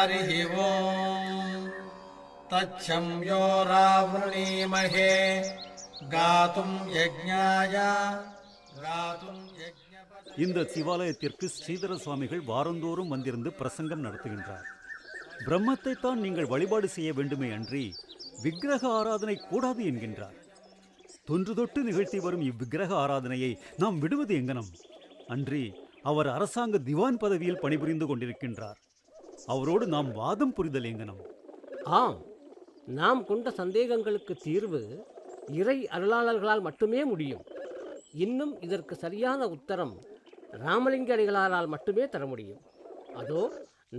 हरिः ओम् तच्छम्यो रावृणीमहे गातुं यज्ञाय இந்த சிவாலயத்திற்கு ஸ்ரீதர சுவாமிகள் வாரந்தோறும் வந்திருந்து பிரசங்கம் நடத்துகின்றார். பிரம்மத்தை தான் நீங்கள் வழிபாடு செய்ய வேண்டுமே அன்றி விக்கிரக ஆராதனை கூடாது என்கின்றார். தொன்று தொட்டு நிகழ்த்தி வரும் இவ்விக்கிரக ஆராதனையை நாம் விடுவது எங்கனம்? அன்றி அவர் அரசாங்க திவான் பதவியில் பணிபுரிந்து கொண்டிருக்கின்றார். அவரோடு நாம் வாதம் புரிதல் எங்கனம்? ஆம், நாம் கொண்ட சந்தேகங்களுக்கு தீர்வு இறை அருளாளர்களால் மட்டுமே முடியும். இன்னும் இதற்கு சரியான உத்தரம் ராமலிங்க அடிகளாரால் மட்டுமே தர முடியும். அதோ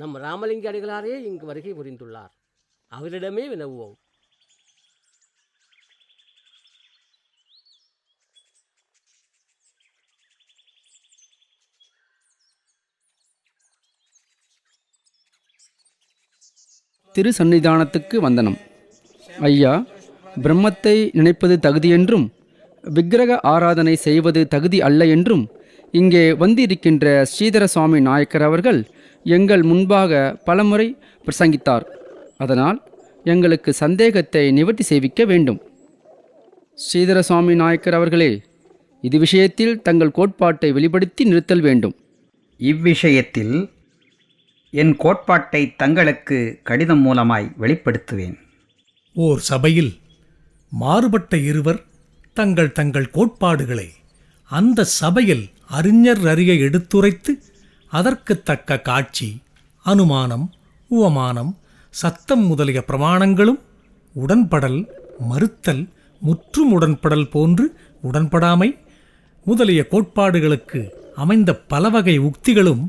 நம் ராமலிங்க அடிகளாரே இங்கு வருகை புரிந்துள்ளார். அவரிடமே வினவுவோம். திரு சந்நிதானத்துக்கு வந்தனம். ஐயா, பிரம்மத்தை நினைப்பது தகுதியென்றும் விக்கிரக ஆராதனை செய்வது தகுதி அல்ல என்றும் இங்கே வந்திருக்கின்ற ஸ்ரீதர சுவாமி நாயக்கர் அவர்கள் எங்கள் முன்பாக பலமுறை பிரசங்கித்தார். அதனால் எங்களுக்கு சந்தேகத்தை நிவர்த்தி செய்விக்க வேண்டும். ஸ்ரீதர சுவாமி நாயக்கர் அவர்களே, இது விஷயத்தில் தங்கள் கோட்பாட்டை வெளிப்படுத்தி நிறுத்தல் வேண்டும். இவ்விஷயத்தில் என் கோட்பாட்டை தங்களுக்கு கடிதம் மூலமாய் வெளிப்படுத்துவேன். ஓர் சபையில் மாறுபட்ட இருவர் தங்கள் தங்கள் கோட்பாடுகளை அந்த சபையில் அறிஞர் அறிய எடுத்துரைத்து அதற்கு தக்க காட்சி, அனுமானம், உவமானம், சத்தம் முதலிய பிரமாணங்களும் உடன்படல், மறுத்தல், முற்றும் உடன்படல் போன்று உடன்படாமை முதலிய கோட்பாடுகளுக்கு அமைந்த பலவகை உக்திகளும்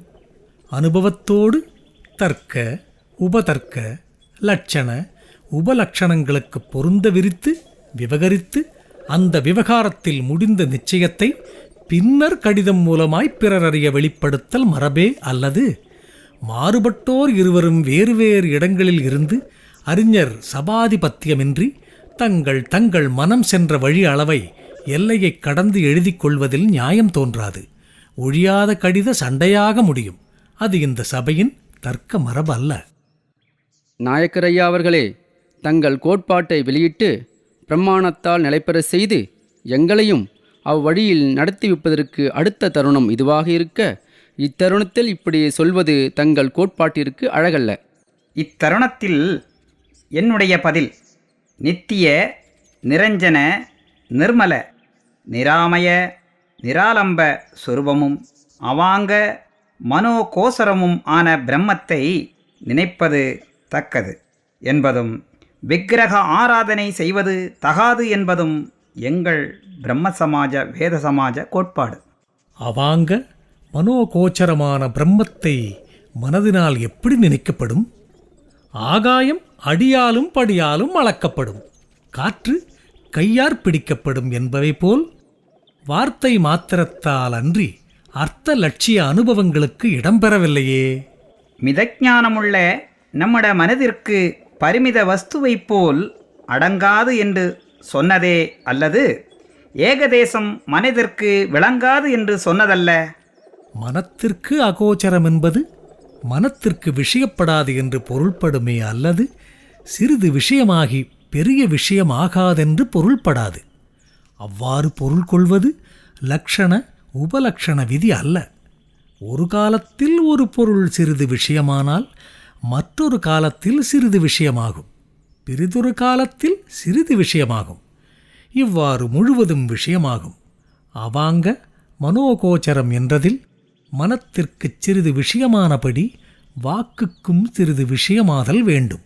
அனுபவத்தோடு தர்க்க, உபதர்க்க, லட்சண, உபலட்சணங்களுக்கு பொருந்த விரித்து விவகரித்து அந்த விவகாரத்தில் முடிந்த நிச்சயத்தை பின்னர் கடிதம் மூலமாய் பிறர் அறிய வெளிப்படுத்தல் மரபே அல்லது மாறுபட்டோர் இருவரும் வேறு வேறு இடங்களில் இருந்து அறிஞர் சபாதிபத்தியமின்றி தங்கள் தங்கள் மனம் சென்ற வழி அளவை எல்லையை கடந்து எழுதி கொள்வதில் நியாயம் தோன்றாது. ஒழியாத கடித சண்டையாக முடியும். அது இந்த சபையின் தர்க்க மரபு அல்ல. நாயக்கரையா அவர்களே, தங்கள் கோட்பாட்டை வெளியிட்டு பிரமாணத்தால் நிலைபெற செய்து எங்களையும் அவ்வழியில் நடத்தி வைப்பதற்கு அடுத்த தருணம் இதுவாக இருக்க, இத்தருணத்தில் இப்படி சொல்வது தங்கள் கோட்பாட்டிற்கு அழகல்ல. இத்தருணத்தில் என்னுடைய பதில் நித்திய, நிரஞ்சன, நிர்மல, நிராமய, நிராலம்ப சொரூபமும் அவாங்க மனோகோசரமும் ஆன பிரம்மத்தை நினைப்பது தக்கது என்பதும் விக்கிரக ஆராதனை செய்வது தகாது என்பதும் எங்கள் பிரம்ம சமாஜ வேத சமாஜ கோட்பாடு. அவாங்க மனோகோச்சரமான பிரம்மத்தை மனதினால் எப்படி நினைக்கப்படும்? ஆகாயம் அடியாலும் படியாலும் அளக்கப்படும், காற்று கையார் பிடிக்கப்படும் என்பவை போல் வார்த்தை மாத்திரத்தால் அன்றி அர்த்த லட்சிய அனுபவங்களுக்கு இடம்பெறவில்லையே. மிதஞானமுள்ள நம்முடைய மனதிற்கு பரிமித வஸ்துவைப் போல் அடங்காது என்று சொன்னதே அல்லது ஏகதேசம் மனதிற்கு விளங்காது என்று சொன்னதல்ல. மனத்திற்கு அகோச்சரம் என்பது மனத்திற்கு விஷயப்படாது என்று பொருள்படுமே அல்லது சிறிது விஷயமாகி பெரிய விஷயமாகாதென்று பொருள்படாது. அவ்வாறு பொருள் கொள்வது லக்ஷண உபலக்ஷண விதி அல்ல. ஒரு காலத்தில் ஒரு பொருள் சிறிது விஷயமானால் மற்றொரு காலத்தில் சிறிது விஷயமாகும், பிறிதொரு காலத்தில் சிறிது விஷயமாகும். இவ்வாறு முழுவதும் விஷயமாகும். அவாங்க மனோகோச்சரம் என்றதில் மனத்திற்கு சிறிது விஷயமானபடி வாக்குக்கும் சிறிது விஷயமாதல் வேண்டும்.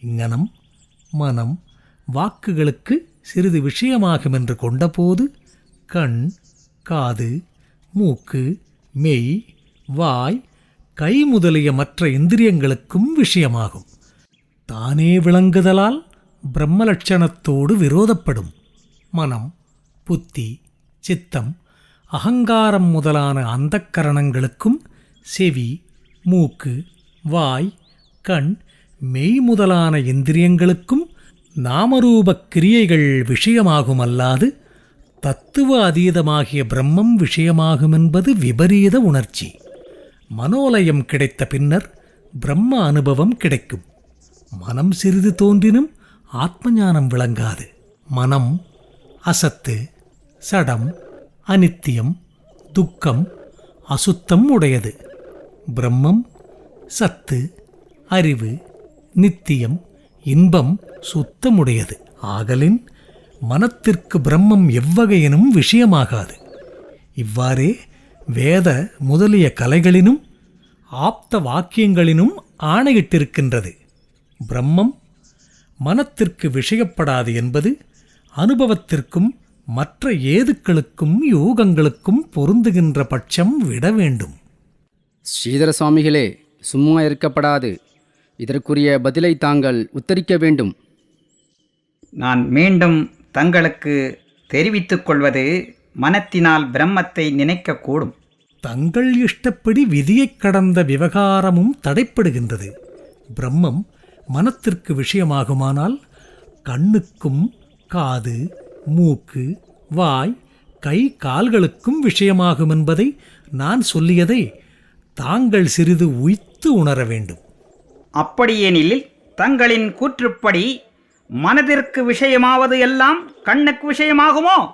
இங்கனம் மனம் வாக்குகளுக்கு சிறிது விஷயமாகும் என்று கொண்டபோது கண், காது, மூக்கு, மெய், வாய், கை முதலிய மற்ற இந்திரியங்களுக்கும் விஷயமாகும். தானே விளங்குதலால் பிரம்மலட்சணத்தோடு விரோதப்படும். மனம், புத்தி, சித்தம், அகங்காரம் முதலான அந்தக்கரணங்களுக்கும் செவி, மூக்கு, வாய், கண், மெய் முதலான இந்திரியங்களுக்கும் நாமரூபக் கிரியைகள் விஷயமாகுமல்லாது தத்துவ அதீதமாகிய பிரம்மம் விஷயமாகுமென்பது விபரீத உணர்ச்சி. மனோலயம் கிடைத்த பின்னர் பிரம்ம அனுபவம் கிடைக்கும். மனம் சிறிது தோன்றினும் ஆத்ம ஞானம் விளங்காது. மனம் அசத்து, சடம், அனித்தியம், துக்கம், அசுத்தம் உடையது. பிரம்மம் சத்து, அறிவு, நித்தியம், இன்பம், சுத்தமுடையது. ஆகலின் மனத்திற்கு பிரம்மம் எவ்வகையினும் விஷயமாகாது. இவ்வாறே வேத முதலிய கலைகளினும் ஆப்த வாக்கியங்களினும் ஆணையிட்டிருக்கின்றது. பிரம்மம் மனத்திற்கு விஷயப்படாது என்பது அனுபவத்திற்கும் மற்ற ஏதுக்களுக்கும் யோகங்களுக்கும் பொருந்துகின்ற பட்சம் விட வேண்டும். ஸ்ரீதர சுவாமிகளே, சும்மா இருக்கப்படாது. இதற்குரிய பதிலை தாங்கள் உத்தரிக்க வேண்டும். நான் மீண்டும் தங்களுக்கு தெரிவித்துக் கொள்வது, மனத்தினால் பிரம்மத்தை நினைக்கக்கூடும். தங்கள் இஷ்டப்படி விதியைக் கடந்த விவகாரமும் தடைப்படுகின்றது. பிரம்மம் மனத்திற்கு விஷயமாகுமானால் கண்ணுக்கும் காது, மூக்கு, வாய், கை, கால்களுக்கும் விஷயமாகும் என்பதை நான் சொல்லியதை தாங்கள் சிறிது உய்த்து உணர வேண்டும். அப்படியெனில் தங்களின் கூற்றுப்படி மனதிற்கு விஷயமாவது எல்லாம் கண்ணுக்கு விஷயமாகுமோ?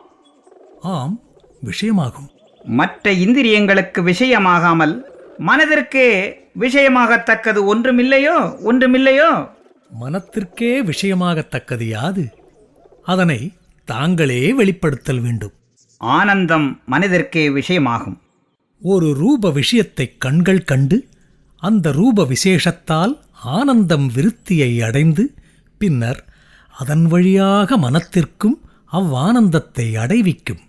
ஆம், விஷயமாகும். மற்ற இந்திரியங்களுக்கு விஷயமாகாமல் மனதிற்கு விஷயமாகத்தக்கது ஒன்றுமில்லையோ? மனத்திற்கே விஷயமாகத்தக்கது யாது? அதனை தாங்களே வெளிப்படுத்தல் வேண்டும். ஆனந்தம் மனதிற்கே விஷயமாகும். ஒரு ரூப விஷயத்தைக் கண்கள் கண்டு அந்த ரூப விசேஷத்தால் ஆனந்தம் விருத்தியை அடைந்து பின்னர் அதன் வழியாக மனத்திற்கும் அவ்வானந்தத்தை அடைவிக்கும்.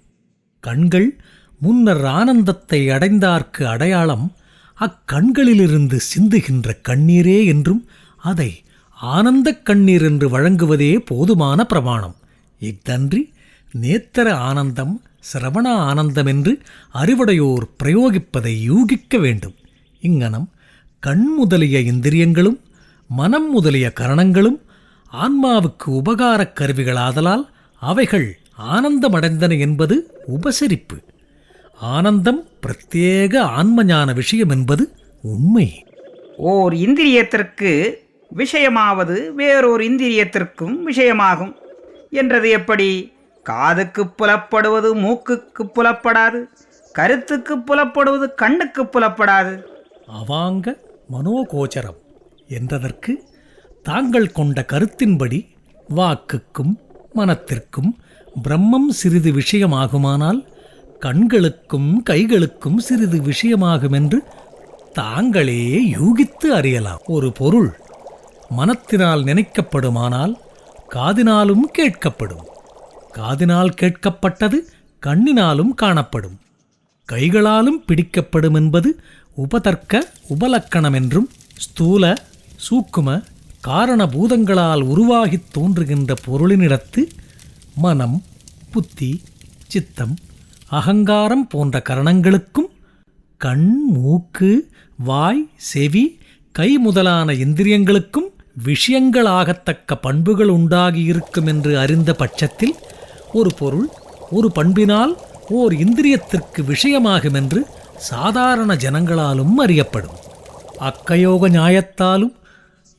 கண்கள் முன்னர் ஆனந்தத்தை அடைந்தார்க்கு அடையாளம் அக்கண்களிலிருந்து சிந்துகின்ற கண்ணீரே என்றும் அதை ஆனந்தக் கண்ணீர் என்று வழங்குவதே போதுமான பிரமாணம். இத்தன்றி நேத்தர ஆனந்தம், சிரவண ஆனந்தம் என்று அறிவுடையோர் பிரயோகிப்பதை யூகிக்க வேண்டும். இங்ஙனம் கண் முதலிய இந்திரியங்களும் மனம் முதலிய கரணங்களும் ஆன்மாவுக்கு உபகாரக் கருவிகளாதலால் அவைகள் ஆனந்தமடைந்தன என்பது உபசரிப்பு. ஆனந்தம் பிரத்யேக ஆன்மஞான விஷயம் என்பது உண்மை. ஓர் இந்திரியத்திற்கு விஷயமாவது வேறோர் இந்திரியத்திற்கும் விஷயமாகும் என்றது எப்படி? காதுக்கு புலப்படுவது மூக்குக்கு புலப்படாது, கருத்துக்கு புலப்படுவது கண்ணுக்கு புலப்படாது. அவாங்க மனோகோச்சரம் என்றதற்கு தாங்கள் கொண்ட கருத்தின்படி வாக்குக்கும் மனத்திற்கும் பிரம்மம் சிறிது விஷயமாகுமானால் கண்களுக்கும் கைகளுக்கும் சிறிது விஷயமாகும் என்று தாங்களே யூகித்து அறியலாம். ஒரு பொருள் மனத்தினால் நினைக்கப்படுமானால் காதினாலும் கேட்கப்படும். காதினால் கேட்கப்பட்டது கண்ணினாலும் காணப்படும். கைகளாலும் பிடிக்கப்படும் என்பது உபதர்க்க உபலக்கணம் என்றும் ஸ்தூல சூக்கும காரணபூதங்களால் உருவாகித் தோன்றுகின்ற பொருளினிடத்து மனம், புத்தி, சித்தம், அகங்காரம் போன்ற கரணங்களுக்கும் கண், மூக்கு, வாய், செவி, கை முதலான இந்திரியங்களுக்கும் விஷயங்களாகத்தக்க பண்புகள் உண்டாகியிருக்கும் என்று அறிந்த பட்சத்தில் ஒரு பொருள் ஒரு பண்பினால் ஓர் இந்திரியத்திற்கு விஷயமாகும் என்று சாதாரண ஜனங்களாலும் அறியப்படும். அக்கயோக நியாயத்தாலும்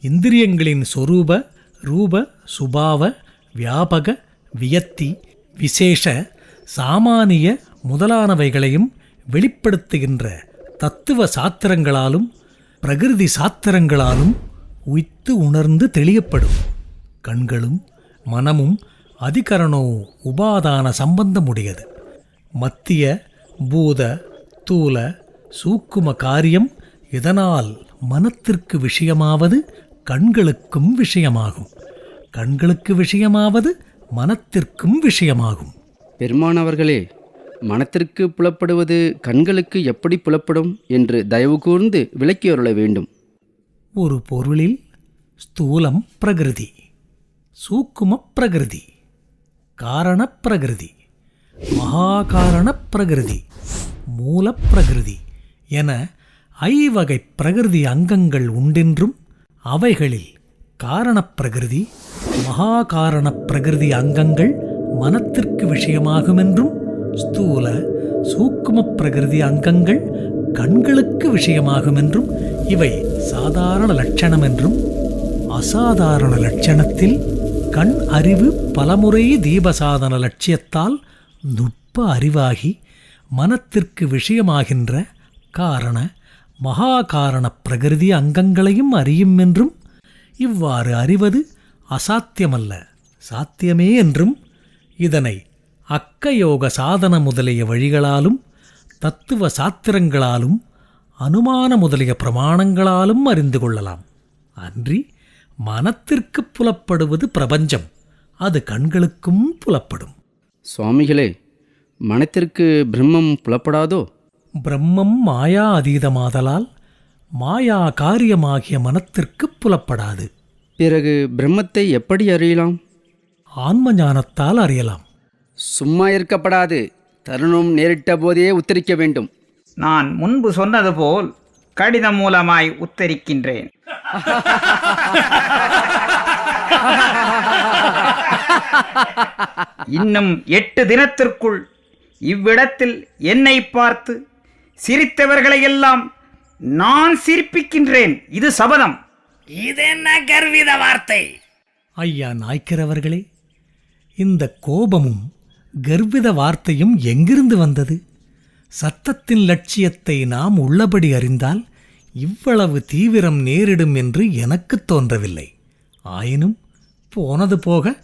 இந்திரியங்களின் சொரூப, ரூப, சுபாவ, வியாபக, வியத்தி, விசேஷ, சாமானிய முதலானவைகளையும் வெளிப்படுத்துகின்ற தத்துவ சாத்திரங்களாலும் பிரகிருதி சாத்திரங்களாலும் உய்த்து உணர்ந்து தெளியப்படும். கண்களும் மனமும் அதிகரணோ உபாதான சம்பந்தமுடையது. மத்திய பூத தூல சூக்கும காரியம் இதனால் மனத்திற்கு விஷயமாவது கண்களுக்கும் விஷயமாகும். கண்களுக்கு விஷயமாவது மனத்திற்கும் விஷயமாகும். பெருமானவர்களே, மனத்திற்கு புலப்படுவது கண்களுக்கு எப்படி புலப்படும் என்று தயவு கூர்ந்து விளக்கியருள வேண்டும். ஒரு பொருளில் ஸ்தூலம் பிரகிருதி, சூக்கும பிரகிருதி, காரண பிரகிருதி, மகாகாரண பிரகிருதி, மூல பிரகிருதி என ஐவகை பிரகிருதி அங்கங்கள் உண்டென்றும் அவைகளில் காரணப் பிரகிருதி மகாகாரண பிரகிருதி அங்கங்கள் மனத்திற்கு விஷயமாகுமென்றும் ஸ்தூல சூக்கும பிரகிருதி அங்கங்கள் கண்களுக்கு விஷயமாகுமென்றும் இவை சாதாரண லட்சணம் என்றும், அசாதாரண லட்சணத்தில் கண் அறிவு பலமுறை தீபசாதன லட்சியத்தால் நுட்ப அறிவாகி மனத்திற்கு விஷயமாகின்ற காரண மகாகாரண பிரகிருதி அங்கங்களையும் அறியும் என்றும், இவ்வாறு அறிவது அசாத்தியமல்ல, சாத்தியமே என்றும், இதனை அக்கயோக சாதன முதலிய வழிகளாலும் தத்துவ சாத்திரங்களாலும் அனுமான முதலிய பிரமாணங்களாலும் அறிந்து கொள்ளலாம். அன்றி மனத்திற்கு புலப்படுவது பிரபஞ்சம், அது கண்களுக்கும் புலப்படும். சுவாமிகளே, மனத்திற்கு பிரம்மம் புலப்படாதோ? பிரம்மம் மாயா அதீதமாதலால் மாயா காரியமாகிய மனத்திற்கு புலப்படாது. பிறகு பிரம்மத்தை எப்படி அறியலாம்? ஆன்ம ஞானத்தால் அறியலாம். சும்மா இருக்கப்படாது, தருணம் நேரிட்ட போதே உத்தரிக்க வேண்டும். நான் முன்பு சொன்னது போல் கடிதம் மூலமாய் உத்தரிக்கின்றேன். இன்னும் 8 தினத்திற்குள் இவ்விடத்தில் என்னை பார்த்து சிரித்தவர்களையெல்லாம் நான் சிரிப்பிக்கின்றேன். இது சபதம். இதென்ன கர்வித வார்த்தை? ஐயா நாய்க்கிறவர்களே, இந்த கோபமும் கர்வித வார்த்தையும் எங்கிருந்து வந்தது? சத்தத்தின் லட்சியத்தை நாம் உள்ளபடி அறிந்தால் இவ்வளவு தீவிரம் நேரிடும் என்று எனக்குத் தோன்றவில்லை. ஆயினும் போனது போக,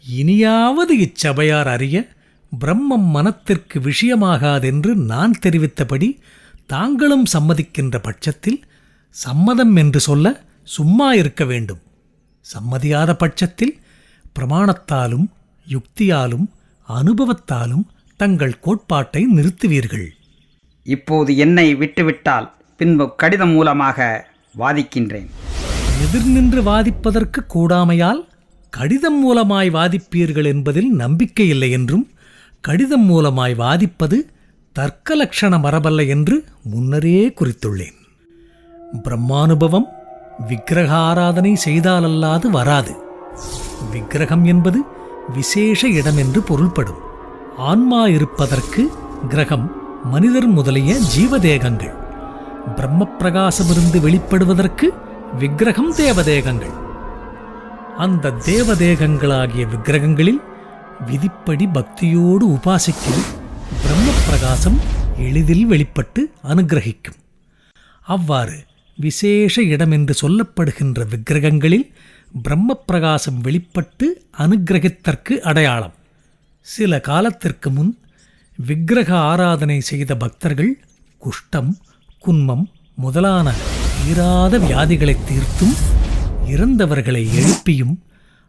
இனியாவது இச்சபையார் அறிய பிரம்மம் மனத்திற்கு விஷயமாகாதென்று நான் தெரிவித்தபடி தாங்களும் சம்மதிக்கின்ற பட்சத்தில் சம்மதம் என்று சொல்ல சும்மா இருக்க வேண்டும். சம்மதியாத பட்சத்தில் பிரமாணத்தாலும் யுக்தியாலும் அனுபவத்தாலும் தங்கள் கோட்பாட்டை நிறுத்துவீர்கள். இப்போது என்னை விட்டுவிட்டால் பின்பு கடிதம் மூலமாக வாதிக்கின்றேன். எதிர் நின்று வாதிப்பதற்கு கூடாமையால் கடிதம் மூலமாய் வாதிப்பீர்கள் என்பதில் நம்பிக்கை இல்லை என்றும், கடிதம் மூலமாய் வாதிப்பது தர்க்க லட்சண மரபல்ல என்று முன்னரே குறித்துள்ளேன். பிரம்மானுபவம் விக்கிரக ஆராதனை செய்தாலல்லாது வராது. விக்கிரகம் என்பது விசேஷ இடம் என்று பொருள்படும். ஆன்மா இருப்பதற்கு கிரகம் மனிதர் முதலிய ஜீவதேகங்கள், பிரம்ம பிரகாசமிருந்து வெளிப்படுவதற்கு விக்கிரகம் தேவதேகங்கள். அந்த தேவதேகங்களாகிய விக்கிரகங்களில் விதிப்படி பக்தியோடு உபாசிக்கும் பிரம்ம பிரகாசம் எளிதில் வெளிப்பட்டு அனுகிரகிக்கும். அவ்வாறு விசேஷ இடம் என்று சொல்லப்படுகின்ற விக்கிரகங்களில் பிரம்ம பிரகாசம் வெளிப்பட்டு அனுகிரகித்தற்கு அடையாளம். சில காலத்திற்கு முன் விக்கிரக ஆராதனை செய்த பக்தர்கள் குஷ்டம், குன்மம் முதலான தீராத வியாதிகளை தீர்த்தும், இறந்தவர்களை எழுப்பியும்,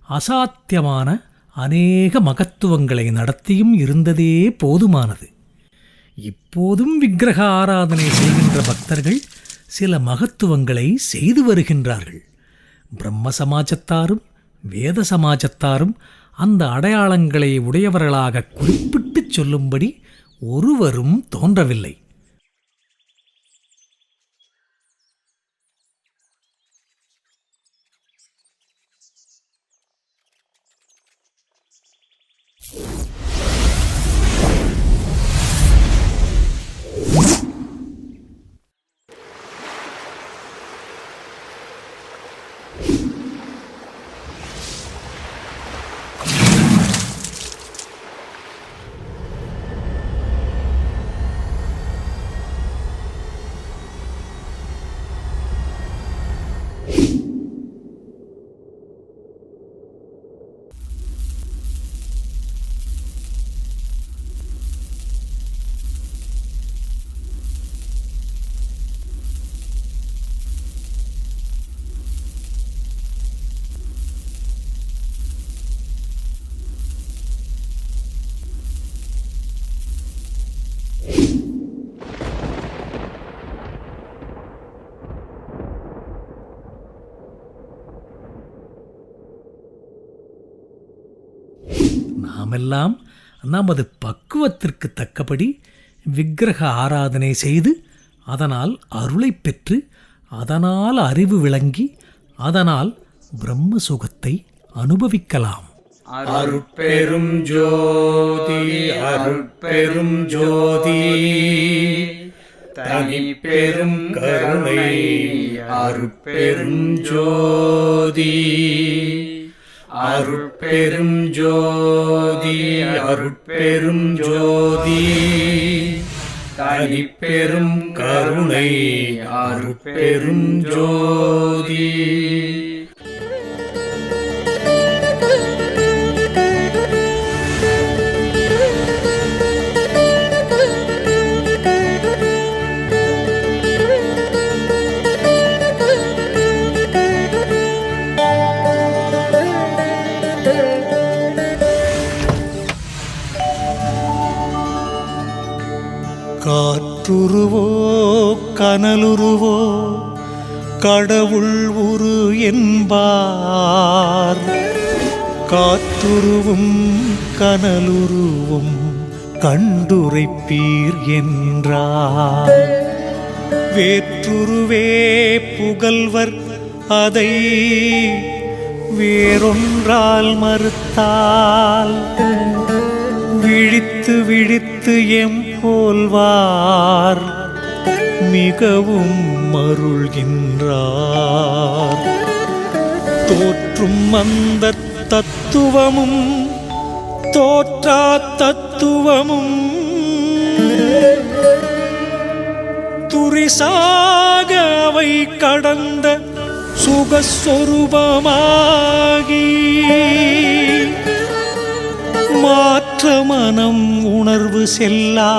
அசாத்தியமான அநேக மகத்துவங்களை நடத்தியும் இருந்ததே போதுமானது. இப்போதும் விக்கிரக ஆராதனை செய்கின்ற பக்தர்கள் சில மகத்துவங்களை செய்து வருகின்றார்கள். பிரம்ம சமாஜத்தாரும் வேத சமாஜத்தாரும் அந்த அடையாளங்களை உடையவர்களாக குறிப்பிட்டுச் சொல்லும்படி ஒருவரும் தோன்றவில்லை. நாமெல்லாம் நமது பக்குவத்திற்கு தக்கபடி விக்கிரக ஆராதனை செய்து அதனால் அருளை பெற்று அதனால் அறிவு விளங்கி அதனால் பிரம்ம சுகத்தை அனுபவிக்கலாம். அருட்பெரும் ஜோதி அருட்பெரும் ஜோதி தனி பெரும் கருணை அருட்பெரும் ஜோதி அருட்பெரும் ஜோதி அருட்பெரும் ஜோதி தனி பெரும் கருணை அருட்பெரும் ஜோதி. காற்றுருவோ கனலுருவோ கடவுள் உரு என்பார். காற்றுருவும் கனலுருவும் கண்டுரைப்பீர் என்றார். வேற்றுருவே புகழ்வர் அதை வேறொன்றால் மறுத்தால் விழித்து விழித்து எம்போல்வார் மிகவும் மருள்கின்றார். தோற்றும் அந்த தத்துவமும் தோற்றா தத்துவமும் துரிசாக அவை கடந்த சுகஸ்வரூபமாகி மாற்ற மனம் உணர்வு செல்லா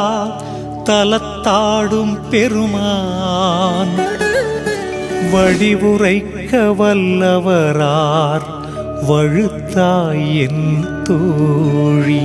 தலத்தாடும் பெருமான் வடிவுரைக்க வல்லவரார் வழுத்தாய் என் தோழி.